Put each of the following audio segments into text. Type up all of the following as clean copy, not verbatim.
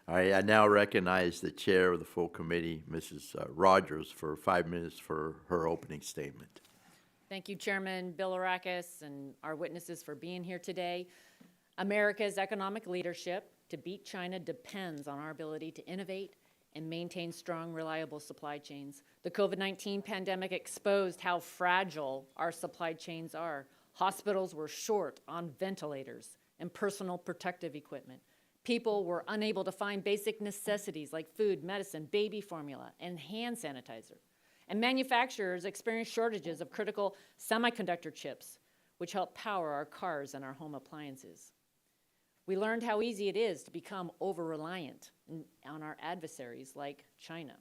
All right, I now recognize the chair of the full committee, Mrs. Rodgers, for 5 minutes for her opening statement. Thank you, Chairman Bilirakis, and our witnesses for being here today. America's economic leadership to beat China depends on our ability to innovate and maintain strong, reliable supply chains. The COVID-19 pandemic exposed how fragile our supply chains are. Hospitals were short on ventilators and personal protective equipment. People were unable to find basic necessities like food, medicine, baby formula, and hand sanitizer. And manufacturers experienced shortages of critical semiconductor chips, which help power our cars and our home appliances. We learned how easy it is to become over-reliant on our adversaries like China.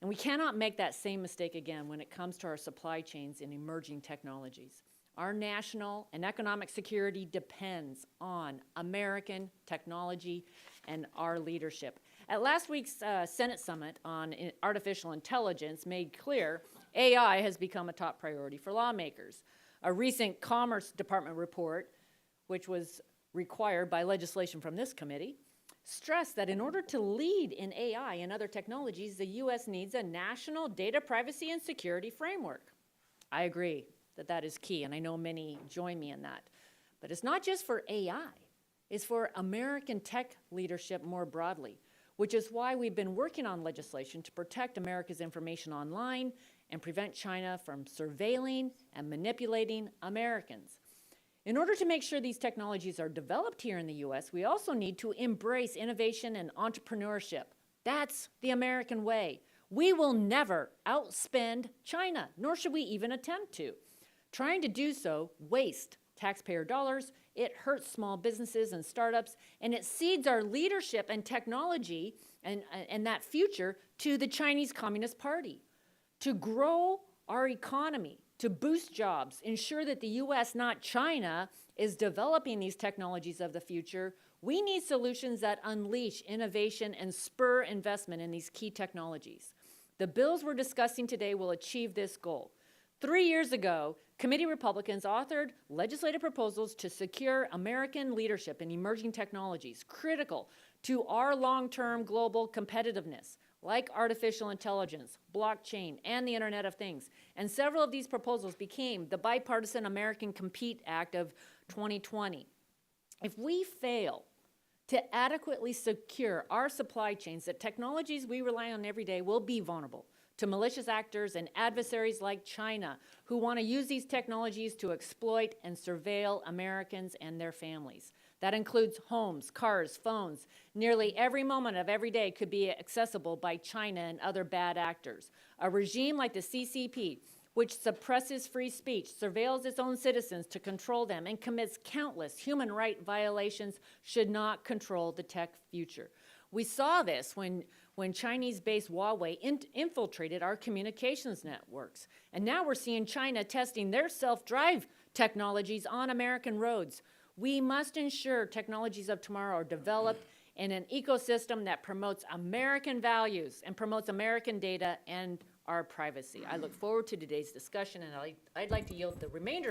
And we cannot make that same mistake again when it comes to our supply chains and emerging technologies. Our national and economic security depends on American technology and our leadership. At last week's Senate Summit on Artificial Intelligence made clear AI has become a top priority for lawmakers. A recent Commerce Department report, which was required by legislation from this committee, stressed that in order to lead in AI and other technologies, the U.S. needs a national data privacy and security framework. I agree that that is key, and I know many join me in that. But it's not just for AI, it's for American tech leadership more broadly, which is why we've been working on legislation to protect America's information online and prevent China from surveilling and manipulating Americans. In order to make sure these technologies are developed here in the U.S., we also need to embrace innovation and entrepreneurship. That's the American way. We will never outspend China, nor should we even attempt to. Trying to do so wastes taxpayer dollars, it hurts small businesses and startups, and it cedes our leadership and technology and that future to the Chinese Communist Party. To grow our economy, to boost jobs, ensure that the U.S., not China, is developing these technologies of the future, we need solutions that unleash innovation and spur investment in these key technologies. The bills we're discussing today will achieve this goal. 3 years ago, committee Republicans authored legislative proposals to secure American leadership in emerging technologies critical to our long-term global competitiveness, like artificial intelligence, blockchain, and the Internet of Things. And several of these proposals became the bipartisan American Compete Act of 2020. If we fail to adequately secure our supply chains, the technologies we rely on every day will be vulnerable to malicious actors and adversaries like China who want to use these technologies to exploit and surveil Americans and their families. That includes homes, cars, phones. Nearly every moment of every day could be accessible by China and other bad actors. A regime like the CCP, which suppresses free speech, surveils its own citizens to control them, and commits countless human rights violations, should not control the tech future. We saw this when Chinese-based Huawei infiltrated our communications networks. And now we're seeing China testing their self-drive technologies on American roads. We must ensure technologies of tomorrow are developed in an ecosystem that promotes American values and promotes American data and our privacy. I look forward to today's discussion, and I'd like to yield the remainder